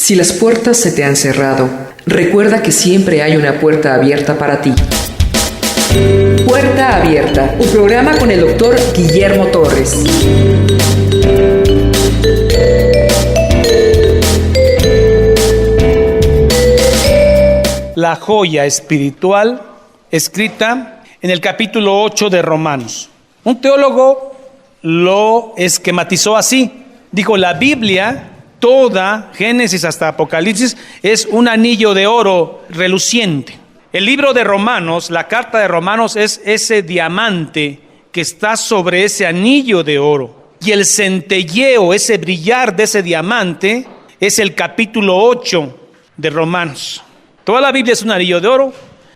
Si las puertas se te han cerrado, recuerda que siempre hay una puerta abierta para ti. Puerta Abierta, un programa con el doctor Guillermo Torres. La joya espiritual escrita en el capítulo 8 de Romanos. Un teólogo lo esquematizó así. Dijo, la Biblia, toda, Génesis hasta Apocalipsis, es un anillo de oro reluciente. El libro de Romanos, la carta de Romanos, es ese diamante que está sobre ese anillo de oro. Y el centelleo, ese brillar de ese diamante, es el capítulo 8 de Romanos. Toda la Biblia es un anillo de oro.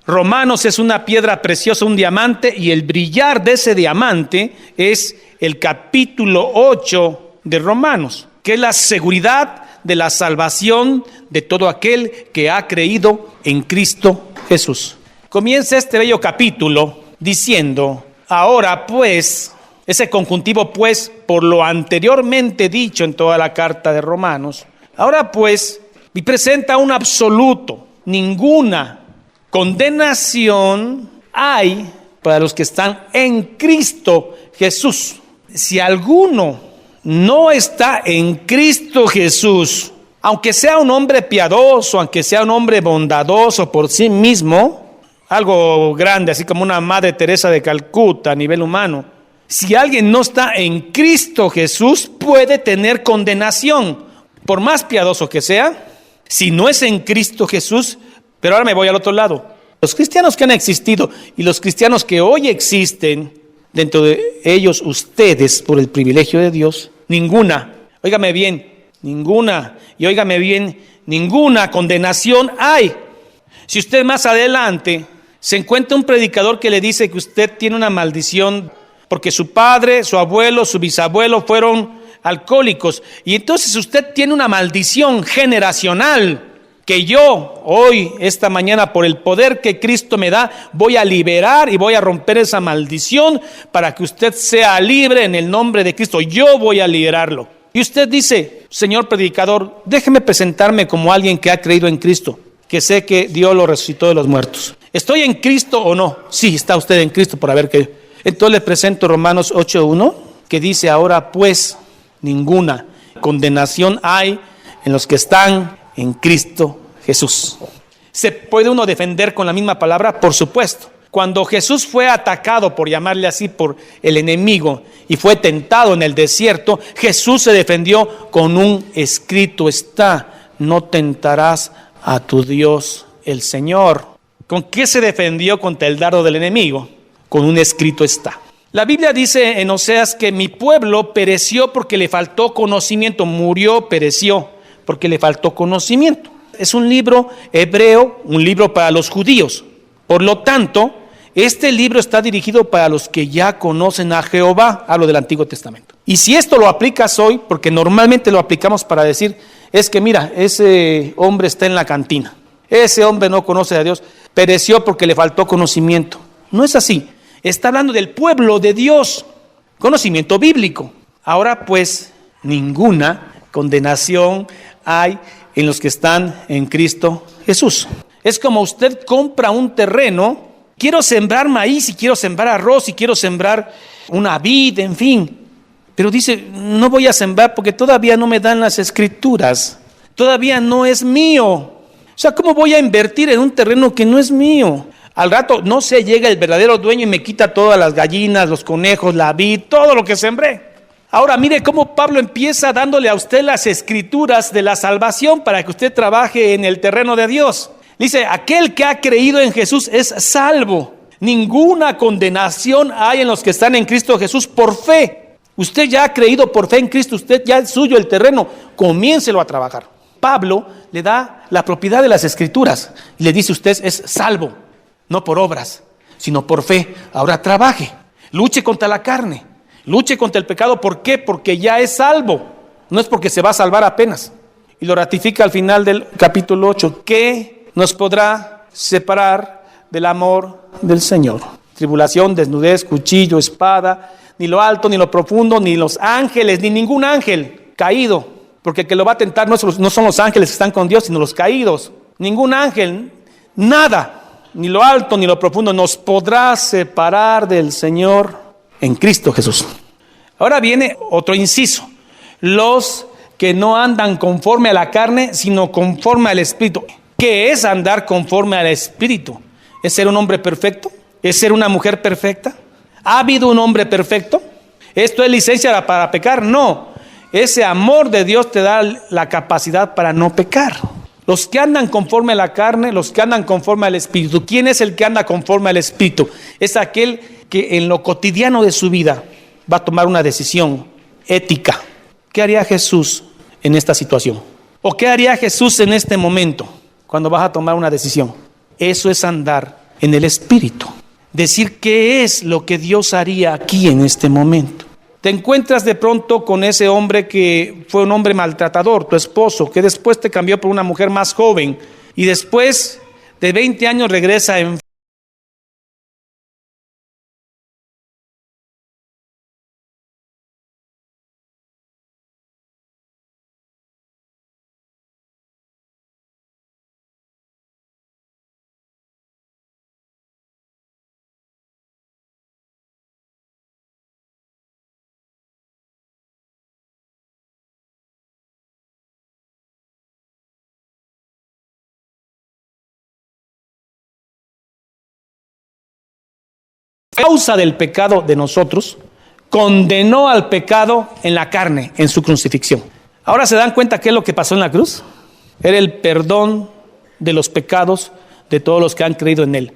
Romanos es una piedra preciosa, un diamante, y el brillar de ese diamante es el capítulo 8 de Romanos, que es la seguridad de la salvación de todo aquel que ha creído en Cristo Jesús. Comienza este bello capítulo diciendo, ahora pues, ese conjuntivo pues, por lo anteriormente dicho en toda la carta de Romanos, ahora pues, y presenta un absoluto, ninguna condenación hay para los que están en Cristo Jesús. Si alguno no está en Cristo Jesús, aunque sea un hombre piadoso, aunque sea un hombre bondadoso por sí mismo, algo grande, así como una Madre Teresa de Calcuta a nivel humano, si alguien no está en Cristo Jesús, puede tener condenación, por más piadoso que sea, si no es en Cristo Jesús. Pero ahora me voy al otro lado. Los cristianos que han existido y los cristianos que hoy existen, dentro de ellos ustedes, por el privilegio de Dios, ninguna, óigame bien, ninguna, y óigame bien, ninguna condenación hay. Si usted más adelante se encuentra un predicador que le dice que usted tiene una maldición porque su padre, su abuelo, su bisabuelo fueron alcohólicos, y entonces usted tiene una maldición generacional, que yo hoy, esta mañana, por el poder que Cristo me da, voy a liberar y voy a romper esa maldición para que usted sea libre en el nombre de Cristo. Yo voy a liberarlo. Y usted dice, señor predicador, déjeme presentarme como alguien que ha creído en Cristo, que sé que Dios lo resucitó de los muertos. ¿Estoy en Cristo o no? Sí, está usted en Cristo, por haber que. Entonces le presento Romanos 8:1, que dice, ahora pues, ninguna condenación hay en los que están en Cristo Jesús. ¿Se puede uno defender con la misma palabra? Por supuesto. Cuando Jesús fue atacado, por llamarle así, por el enemigo y fue tentado en el desierto, Jesús se defendió con un escrito está, no tentarás a tu Dios el Señor. ¿Con qué se defendió contra el dardo del enemigo? Con un escrito está. La Biblia dice en Oseas que mi pueblo pereció porque le faltó conocimiento, murió, pereció, porque le faltó conocimiento. Es un libro hebreo, un libro para los judíos. Por lo tanto, este libro está dirigido para los que ya conocen a Jehová, hablo del Antiguo Testamento. Y si esto lo aplicas hoy, porque normalmente lo aplicamos para decir, es que mira, ese hombre está en la cantina, ese hombre no conoce a Dios, pereció porque le faltó conocimiento. No es así, está hablando del pueblo de Dios, conocimiento bíblico. Ahora pues, ninguna condenación hay en los que están en Cristo Jesús. Es como usted compra un terreno, quiero sembrar maíz y quiero sembrar arroz y quiero sembrar una vid, en fin. Pero dice, no voy a sembrar porque todavía no me dan las escrituras, todavía no es mío. O sea, ¿cómo voy a invertir en un terreno que no es mío? Al rato no se llega el verdadero dueño y me quita todas las gallinas, los conejos, la vid, todo lo que sembré. Ahora mire cómo Pablo empieza dándole a usted las escrituras de la salvación para que usted trabaje en el terreno de Dios. Dice, aquel que ha creído en Jesús es salvo. Ninguna condenación hay en los que están en Cristo Jesús por fe. Usted ya ha creído por fe en Cristo, usted ya es suyo el terreno, comiéncelo a trabajar. Pablo le da la propiedad de las escrituras y le dice, usted es salvo, no por obras, sino por fe. Ahora trabaje, luche contra la carne. Luche contra el pecado. ¿Por qué? Porque ya es salvo. No es porque se va a salvar apenas. Y lo ratifica al final del capítulo 8. ¿Qué nos podrá separar del amor del Señor? Tribulación, desnudez, cuchillo, espada. Ni lo alto, ni lo profundo, ni los ángeles, ni ningún ángel caído Porque el que lo va a tentar no son los ángeles que están con Dios, sino los caídos. Ningún ángel, nada, ni lo alto ni lo profundo, nos podrá separar del Señor en Cristo Jesús. Ahora viene otro inciso. Los que no andan conforme a la carne, sino conforme al Espíritu. ¿Qué es andar conforme al Espíritu? ¿Es ser un hombre perfecto? ¿Es ser una mujer perfecta? ¿Ha habido un hombre perfecto? ¿Esto es licencia para pecar? No. Ese amor de Dios te da la capacidad para no pecar. Los que andan conforme a la carne, los que andan conforme al Espíritu. ¿Quién es el que anda conforme al Espíritu? Es aquel que en lo cotidiano de su vida va a tomar una decisión ética. ¿Qué haría Jesús en esta situación? ¿O qué haría Jesús en este momento cuando vas a tomar una decisión? Eso es andar en el Espíritu. Decir qué es lo que Dios haría aquí en este momento. Te encuentras de pronto con ese hombre que fue un hombre maltratador, tu esposo, que después te cambió por una mujer más joven y después de 20 años regresa en causa del pecado de nosotros, condenó al pecado en la carne, en su crucifixión. Ahora se dan cuenta qué es lo que pasó en la cruz. Era el perdón de los pecados de todos los que han creído en él.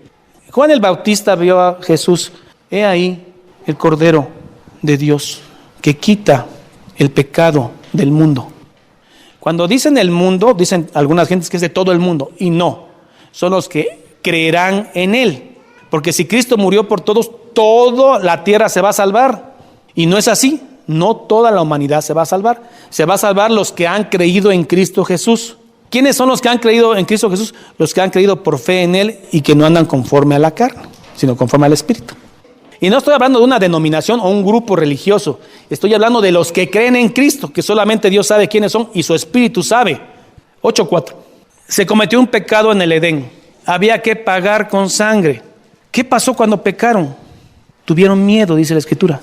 Juan el Bautista vio a Jesús, he ahí el Cordero de Dios que quita el pecado del mundo. Cuando dicen el mundo, dicen algunas gentes que es de todo el mundo, y no, son los que creerán en él. Porque si Cristo murió por todos, toda la tierra se va a salvar. Y no es así. No toda la humanidad se va a salvar. Se va a salvar los que han creído en Cristo Jesús. ¿Quiénes son los que han creído en Cristo Jesús? Los que han creído por fe en Él y que no andan conforme a la carne, sino conforme al Espíritu. Y no estoy hablando de una denominación o un grupo religioso. Estoy hablando de los que creen en Cristo, que solamente Dios sabe quiénes son y su Espíritu sabe. 8:4. Se cometió un pecado en el Edén. Había que pagar con sangre. ¿Qué pasó cuando pecaron? Tuvieron miedo, dice la Escritura.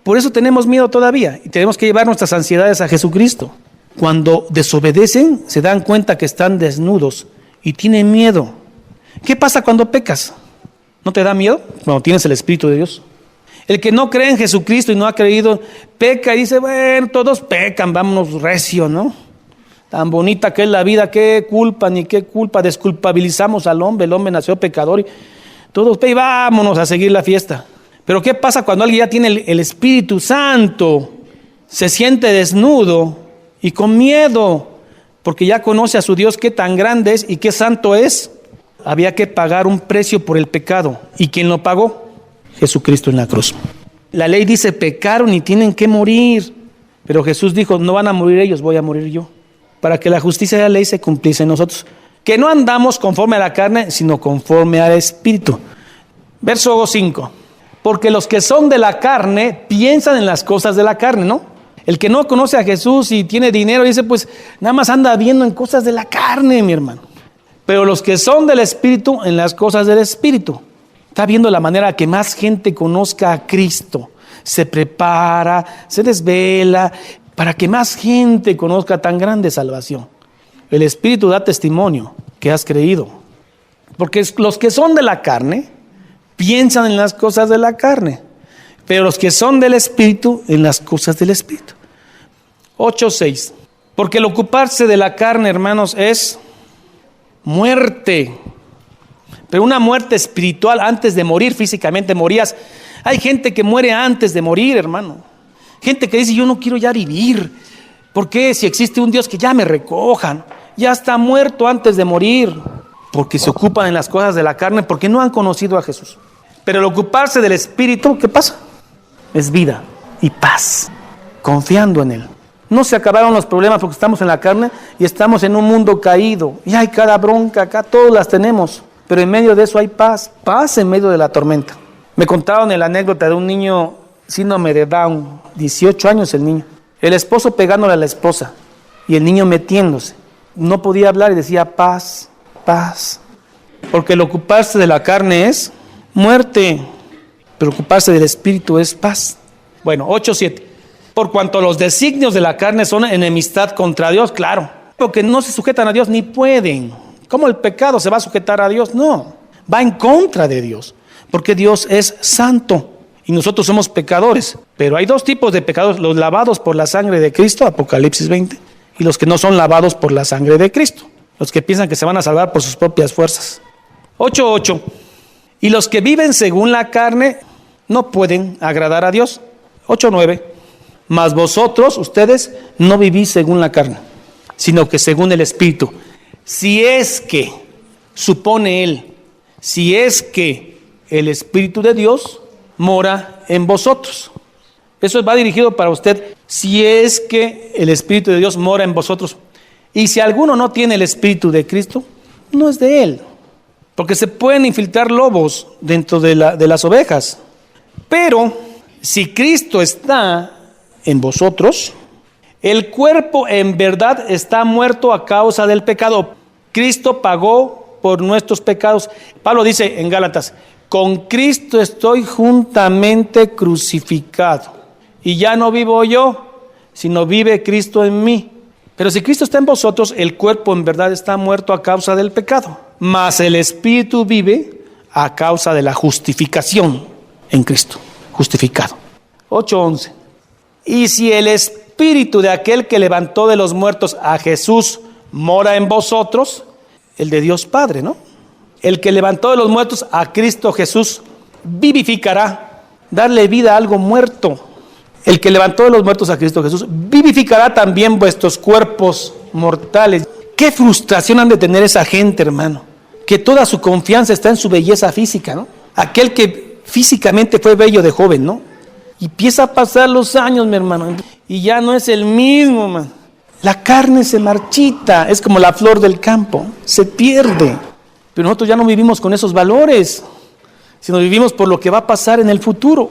Por eso tenemos miedo todavía y tenemos que llevar nuestras ansiedades a Jesucristo. Cuando desobedecen, se dan cuenta que están desnudos y tienen miedo. ¿Qué pasa cuando pecas? ¿No te da miedo? Cuando tienes el Espíritu de Dios. El que no cree en Jesucristo y no ha creído, peca y dice, bueno, todos pecan, vámonos recio, ¿no? Tan bonita que es la vida, qué culpa, ni qué culpa, desculpabilizamos al hombre, el hombre nació pecador y todos, y vámonos a seguir la fiesta. Pero ¿qué pasa cuando alguien ya tiene el Espíritu Santo? Se siente desnudo y con miedo, porque ya conoce a su Dios qué tan grande es y qué santo es. Había que pagar un precio por el pecado. ¿Y quién lo pagó? Jesucristo en la cruz. La ley dice, pecaron y tienen que morir. Pero Jesús dijo, no van a morir ellos, voy a morir yo. Para que la justicia de la ley se cumpliese en nosotros. Que no andamos conforme a la carne, sino conforme al Espíritu. Verso 5. Porque los que son de la carne piensan en las cosas de la carne, ¿no? El que no conoce a Jesús y tiene dinero dice, pues nada más anda viendo en cosas de la carne, mi hermano. Pero los que son del Espíritu, en las cosas del Espíritu. Está viendo la manera que más gente conozca a Cristo. Se prepara, se desvela, para que más gente conozca tan grande salvación. El Espíritu da testimonio que has creído. Porque los que son de la carne piensan en las cosas de la carne, pero los que son del Espíritu en las cosas del Espíritu. 8:6. Porque el ocuparse de la carne, hermanos, es muerte. Pero una muerte espiritual antes de morir, físicamente morías. Hay gente que muere antes de morir, hermano. Gente que dice, yo no quiero ya vivir. ¿Por qué? Si existe un Dios que ya me recojan. Ya está muerto antes de morir. Porque se ocupan en las cosas de la carne, porque no han conocido a Jesús. Pero el ocuparse del Espíritu, ¿qué pasa? Es vida y paz, confiando en Él. No se acabaron los problemas porque estamos en la carne y estamos en un mundo caído. Y hay cada bronca acá, todos las tenemos. Pero en medio de eso hay paz, paz en medio de la tormenta. Me contaron la anécdota de un niño síndrome de Down, 18 años el niño. El esposo pegándole a la esposa. y el niño metiéndose. No podía hablar y decía paz, paz. Porque el ocuparse de la carne es muerte, pero ocuparse del espíritu es paz. Bueno, 8:7. Por cuanto los designios de la carne son enemistad contra Dios, claro, porque no se sujetan a Dios ni pueden. ¿Cómo el pecado se va a sujetar a Dios? No, va en contra de Dios, porque Dios es santo y nosotros somos pecadores. Pero hay dos tipos de pecadores: los lavados por la sangre de Cristo, Apocalipsis 20, y los que no son lavados por la sangre de Cristo, los que piensan que se van a salvar por sus propias fuerzas. 8:8. Y los que viven según la carne no pueden agradar a Dios. 8:9. Mas vosotros, ustedes, no vivís según la carne, sino que según el Espíritu. Si es que, supone él, si es que el Espíritu de Dios mora en vosotros. Eso va dirigido para usted. Si es que el Espíritu de Dios mora en vosotros. Y si alguno no tiene el Espíritu de Cristo, no es de él. Porque se pueden infiltrar lobos dentro de las ovejas. Pero si Cristo está en vosotros, el cuerpo en verdad está muerto a causa del pecado. Cristo pagó por nuestros pecados. Pablo dice en Gálatas: con Cristo estoy juntamente crucificado, y ya no vivo yo, sino vive Cristo en mí. Pero si Cristo está en vosotros, el cuerpo en verdad está muerto a causa del pecado, mas el Espíritu vive a causa de la justificación en Cristo. Justificado. 8:11. Y si el Espíritu de aquel que levantó de los muertos a Jesús mora en vosotros, el de Dios Padre, ¿no? El que levantó de los muertos a Cristo Jesús vivificará, darle vida a algo muerto. El que levantó de los muertos a Cristo Jesús vivificará también vuestros cuerpos mortales. Qué frustración han de tener esa gente, hermano, que toda su confianza está en su belleza física, ¿no? Aquel que físicamente fue bello de joven, ¿no? Y empieza a pasar los años, mi hermano, y ya no es el mismo, man. La carne se marchita, es como la flor del campo, se pierde. Pero nosotros ya no vivimos con esos valores, sino vivimos por lo que va a pasar en el futuro.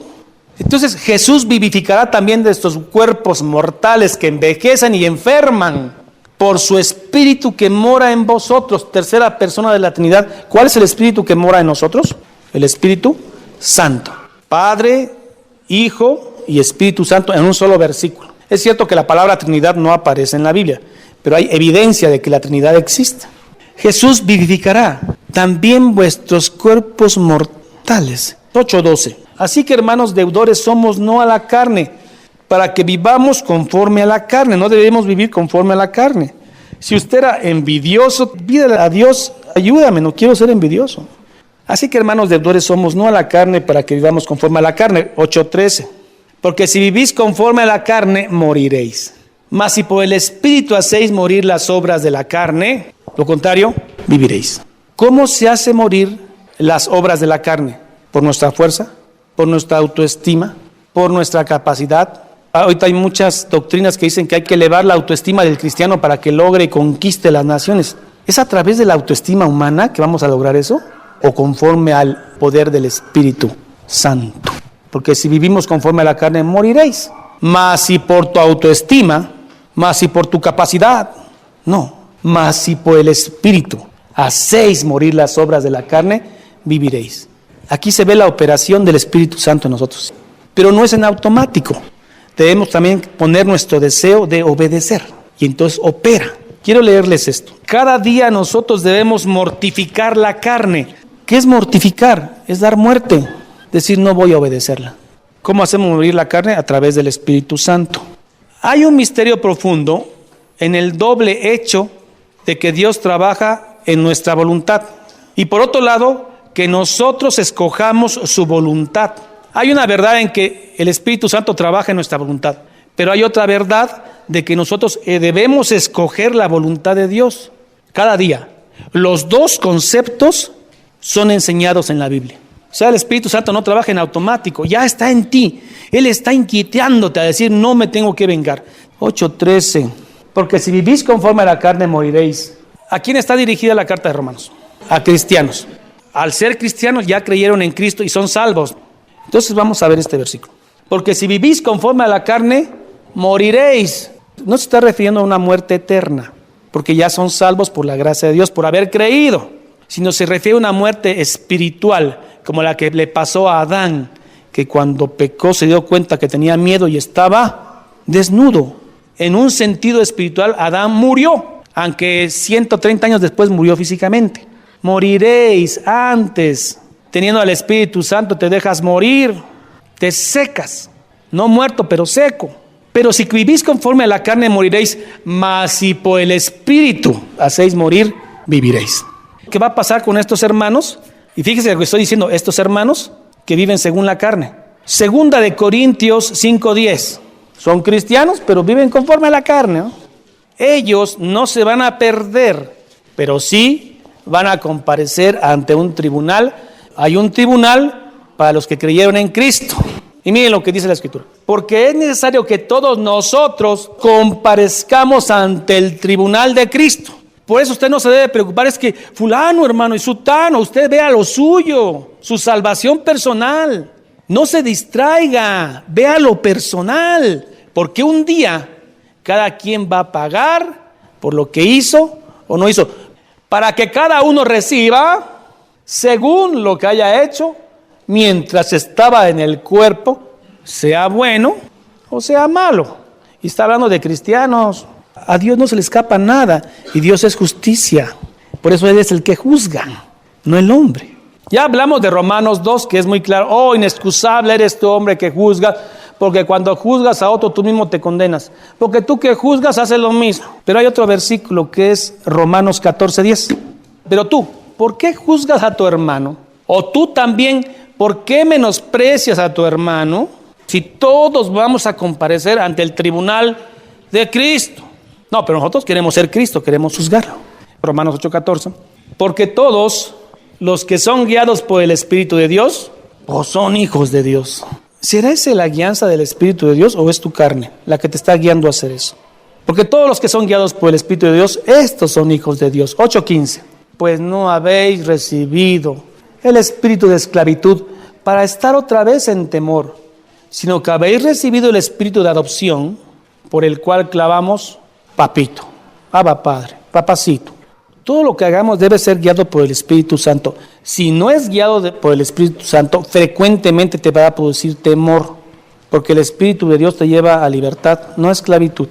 Entonces Jesús vivificará también de estos cuerpos mortales que envejecen y enferman por su Espíritu que mora en vosotros. Tercera persona de la Trinidad. ¿Cuál es el Espíritu que mora en nosotros? El Espíritu Santo. Padre, Hijo y Espíritu Santo en un solo versículo. Es cierto que la palabra Trinidad no aparece en la Biblia, pero hay evidencia de que la Trinidad existe. Jesús vivificará también vuestros cuerpos mortales. 8:12. Así que, hermanos, deudores somos no a la carne, para que vivamos conforme a la carne. No debemos vivir conforme a la carne. Si usted era envidioso, pídele a Dios: ayúdame, no quiero ser envidioso. Así que, hermanos, deudores somos no a la carne, para que vivamos conforme a la carne. 8:13. Porque si vivís conforme a la carne, moriréis. Mas si por el Espíritu hacéis morir las obras de la carne, lo contrario, viviréis. ¿Cómo se hace morir las obras de la carne? ¿Por nuestra fuerza? ¿Por nuestra autoestima? ¿Por nuestra capacidad? Ahorita hay muchas doctrinas que dicen que hay que elevar la autoestima del cristiano para que logre y conquiste las naciones. ¿Es a través de la autoestima humana que vamos a lograr eso? ¿O conforme al poder del Espíritu Santo? Porque si vivimos conforme a la carne, moriréis. Mas si por tu autoestima, mas si por tu capacidad, no. Mas si por el Espíritu hacéis morir las obras de la carne, viviréis. Aquí se ve la operación del Espíritu Santo en nosotros. Pero no es en automático. Debemos también poner nuestro deseo de obedecer. Y entonces opera. Quiero leerles esto. Cada día nosotros debemos mortificar la carne. ¿Qué es mortificar? Es dar muerte. Decir: no voy a obedecerla. ¿Cómo hacemos morir la carne? A través del Espíritu Santo. Hay un misterio profundo en el doble hecho de que Dios trabaja en nuestra voluntad. Y por otro lado, que nosotros escojamos su voluntad. Hay una verdad en que el Espíritu Santo trabaja en nuestra voluntad, pero hay otra verdad de que nosotros debemos escoger la voluntad de Dios cada día. Los dos conceptos son enseñados en la Biblia. O sea, el Espíritu Santo no trabaja en automático, ya está en ti. Él está inquietándote a decir: no me tengo que vengar. 8:13. Porque si vivís conforme a la carne, moriréis. ¿A quién está dirigida la carta de Romanos? A cristianos. Al ser cristianos ya creyeron en Cristo y son salvos. Entonces vamos a ver este versículo. Porque si vivís conforme a la carne, moriréis. No se está refiriendo a una muerte eterna, porque ya son salvos por la gracia de Dios, por haber creído, sino se refiere a una muerte espiritual, como la que le pasó a Adán, que cuando pecó se dio cuenta que tenía miedo y estaba desnudo. En un sentido espiritual, Adán murió, aunque 130 años después murió físicamente. Moriréis antes, teniendo al Espíritu Santo te dejas morir, te secas, no muerto pero seco. Pero si vivís conforme a la carne moriréis, mas si por el Espíritu hacéis morir, viviréis. ¿Qué va a pasar con estos hermanos? Y fíjese lo que estoy diciendo, estos hermanos que viven según la carne. Segunda de Corintios 5:10. Son cristianos, pero viven conforme a la carne, ¿no? Ellos no se van a perder, pero sí van a comparecer ante un tribunal. Hay un tribunal para los que creyeron en Cristo. Y miren lo que dice la Escritura. Porque es necesario que todos nosotros comparezcamos ante el tribunal de Cristo. Por eso usted no se debe preocupar, es que fulano, hermano, y sutano, usted vea lo suyo, su salvación personal. No se distraiga, vea lo personal, porque un día cada quien va a pagar por lo que hizo o no hizo, para que cada uno reciba según lo que haya hecho mientras estaba en el cuerpo, sea bueno o sea malo. Y está hablando de cristianos. A Dios no se le escapa nada y Dios es justicia. Por eso Él es el que juzga, no el hombre. Ya hablamos de Romanos 2, que es muy claro. Oh, inexcusable eres tú, hombre, que juzga, porque cuando juzgas a otro tú mismo te condenas. Porque tú que juzgas haces lo mismo. Pero hay otro versículo que es Romanos 14:10. Pero tú, ¿por qué juzgas a tu hermano? O tú también, ¿por qué menosprecias a tu hermano? Si todos vamos a comparecer ante el tribunal de Cristo. No, pero nosotros queremos ser Cristo, queremos juzgarlo. Romanos 8:14. Porque todos los que son guiados por el Espíritu de Dios, o son hijos de Dios. ¿Será esa la guianza del Espíritu de Dios o es tu carne la que te está guiando a hacer eso? Porque todos los que son guiados por el Espíritu de Dios, estos son hijos de Dios. 8:15. Pues no habéis recibido el espíritu de esclavitud para estar otra vez en temor, sino que habéis recibido el espíritu de adopción, por el cual clamamos, papito, Abba Padre, papacito. Todo lo que hagamos debe ser guiado por el Espíritu Santo. Si no es guiado por el Espíritu Santo, frecuentemente te va a producir temor, porque el Espíritu de Dios te lleva a libertad, no a esclavitud.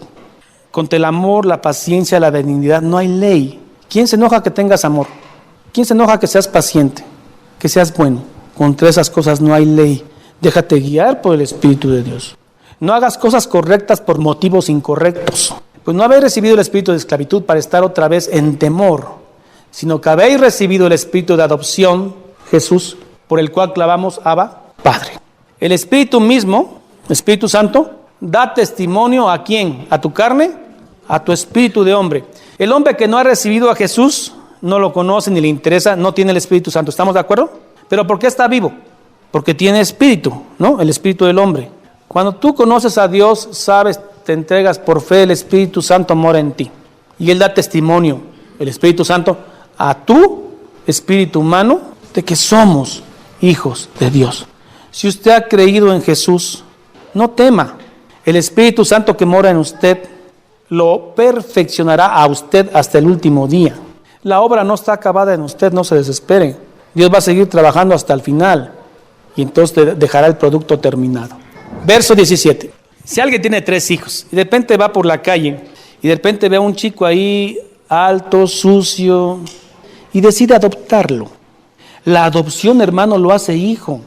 Contra el amor, la paciencia, la benignidad, no hay ley. ¿Quién se enoja que tengas amor? ¿Quién se enoja que seas paciente, que seas bueno? Contra esas cosas no hay ley. Déjate guiar por el Espíritu de Dios. No hagas cosas correctas por motivos incorrectos. Pues no habéis recibido el espíritu de esclavitud para estar otra vez en temor, sino que habéis recibido el espíritu de adopción, Jesús, por el cual clamamos, Abba, Padre. El Espíritu mismo, Espíritu Santo, da testimonio ¿a quién? ¿A tu carne? A tu espíritu de hombre. El hombre que no ha recibido a Jesús, no lo conoce ni le interesa, no tiene el Espíritu Santo. ¿Estamos de acuerdo? ¿Pero por qué está vivo? Porque tiene espíritu, ¿no? El espíritu del hombre. Cuando tú conoces a Dios, sabes, te entregas por fe, el Espíritu Santo mora en ti. Y Él da testimonio, el Espíritu Santo, a tu espíritu humano, de que somos hijos de Dios. Si usted ha creído en Jesús, no tema. El Espíritu Santo que mora en usted, lo perfeccionará a usted hasta el último día. La obra no está acabada en usted, no se desespere. Dios va a seguir trabajando hasta el final. Y entonces te dejará el producto terminado. Verso 17. Si alguien tiene 3 hijos y de repente va por la calle y de repente ve a un chico ahí alto, sucio y decide adoptarlo. La adopción, hermano, lo hace hijo.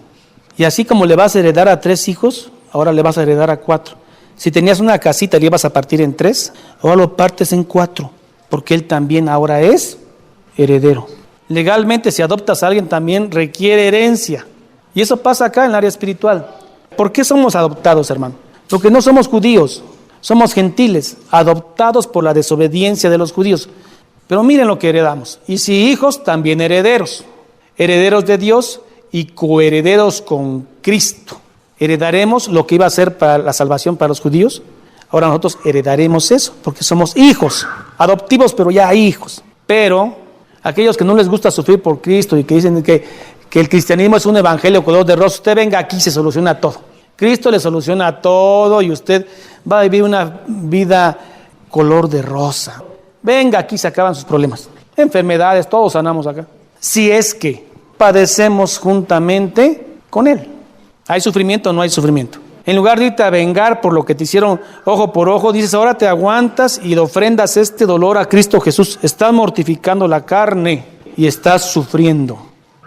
Y así como le vas a heredar a 3 hijos, ahora le vas a heredar a 4. Si tenías una casita y le ibas a partir en 3, ahora lo partes en 4, porque él también ahora es heredero. Legalmente, si adoptas a alguien también requiere herencia. Y eso pasa acá en el área espiritual. ¿Por qué somos adoptados, hermano? Porque no somos judíos, somos gentiles, adoptados por la desobediencia de los judíos. Pero miren lo que heredamos. Y si hijos, también herederos. Herederos de Dios y coherederos con Cristo. Heredaremos lo que iba a ser para la salvación para los judíos. Ahora nosotros heredaremos eso, porque somos hijos, adoptivos, pero ya hijos. Pero aquellos que no les gusta sufrir por Cristo y que dicen que el cristianismo es un evangelio color de rosa, usted venga aquí y se soluciona todo. Cristo le soluciona todo y usted va a vivir una vida color de rosa. Venga, aquí se acaban sus problemas. Enfermedades, todos sanamos acá. Si es que padecemos juntamente con Él. ¿Hay sufrimiento o no hay sufrimiento? En lugar de irte a vengar por lo que te hicieron ojo por ojo, dices, ahora te aguantas y le ofrendas este dolor a Cristo Jesús. Estás mortificando la carne y estás sufriendo.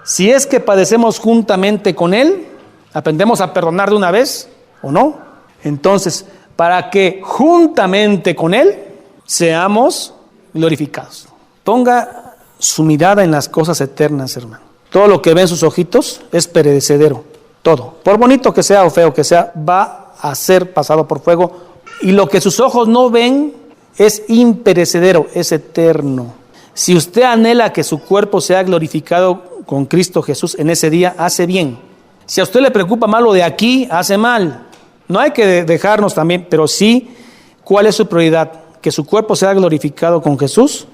Si es que padecemos juntamente con Él, ¿aprendemos a perdonar de una vez o no? Entonces, para que juntamente con Él seamos glorificados. Ponga su mirada en las cosas eternas, hermano. Todo lo que ven sus ojitos es perecedero. Todo. Por bonito que sea o feo que sea, va a ser pasado por fuego. Y lo que sus ojos no ven es imperecedero, es eterno. Si usted anhela que su cuerpo sea glorificado con Cristo Jesús en ese día, hace bien. Si a usted le preocupa más lo de aquí, hace mal. No hay que dejarnos también, pero sí, ¿cuál es su prioridad? ¿Que su cuerpo sea glorificado con Jesús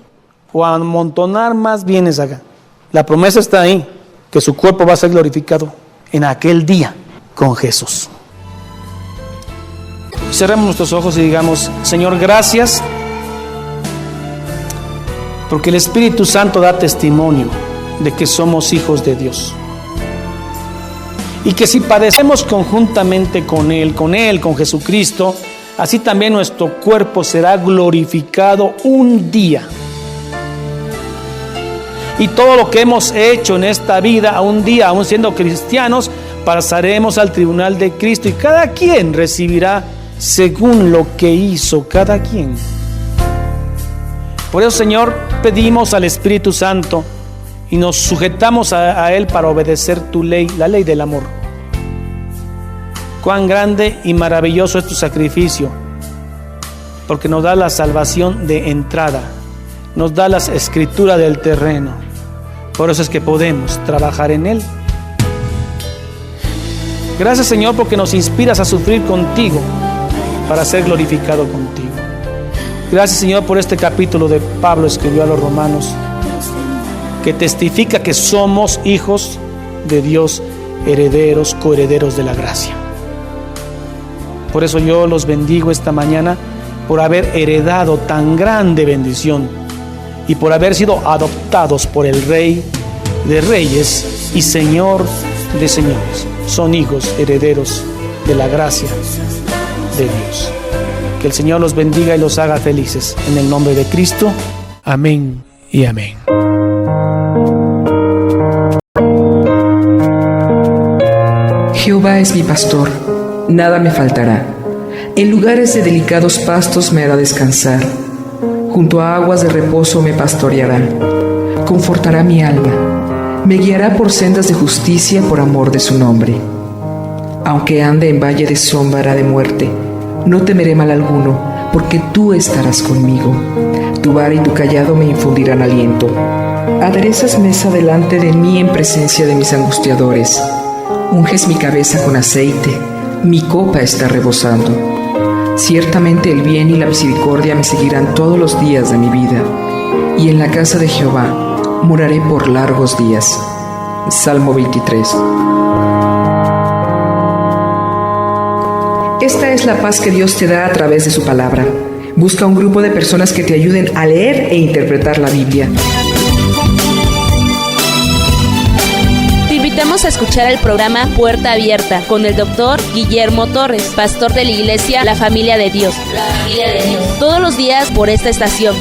o amontonar más bienes acá? La promesa está ahí, que su cuerpo va a ser glorificado en aquel día con Jesús. Cerremos nuestros ojos y digamos, Señor, gracias, porque el Espíritu Santo da testimonio de que somos hijos de Dios. Y que si padecemos conjuntamente con Él, con Jesucristo, así también nuestro cuerpo será glorificado un día. Y todo lo que hemos hecho en esta vida, un día, aún siendo cristianos, pasaremos al tribunal de Cristo y cada quien recibirá según lo que hizo cada quien. Por eso, Señor, pedimos al Espíritu Santo y nos sujetamos a Él para obedecer tu ley, la ley del amor. Cuán grande y maravilloso es tu sacrificio, porque nos da la salvación de entrada, nos da la escritura del terreno. Por eso es que podemos trabajar en Él. Gracias, Señor, porque nos inspiras a sufrir contigo para ser glorificado contigo. Gracias, Señor, por este capítulo de Pablo escribió a los romanos, que testifica que somos hijos de Dios, herederos, coherederos de la gracia. Por eso yo los bendigo esta mañana por haber heredado tan grande bendición y por haber sido adoptados por el Rey de Reyes y Señor de Señores. Son hijos herederos de la gracia de Dios. Que el Señor los bendiga y los haga felices. En el nombre de Cristo. Amén y amén. Jehová es mi pastor, nada me faltará. En lugares de delicados pastos me hará descansar. Junto a aguas de reposo me pastoreará. Confortará mi alma. Me guiará por sendas de justicia por amor de su nombre. Aunque ande en valle de sombra de muerte, no temeré mal alguno, porque tú estarás conmigo. Tu vara y tu cayado me infundirán aliento. Aderezas mesa delante de mí en presencia de mis angustiadores. Unges mi cabeza con aceite, mi copa está rebosando. Ciertamente el bien y la misericordia me seguirán todos los días de mi vida, y en la casa de Jehová moraré por largos días. Salmo 23. Esta es la paz que Dios te da a través de su palabra. Busca un grupo de personas que te ayuden a leer e interpretar la Biblia. Te invitamos a escuchar el programa Puerta Abierta con el Dr. Guillermo Torres, pastor de la iglesia La Familia de Dios. Todos los días por esta estación.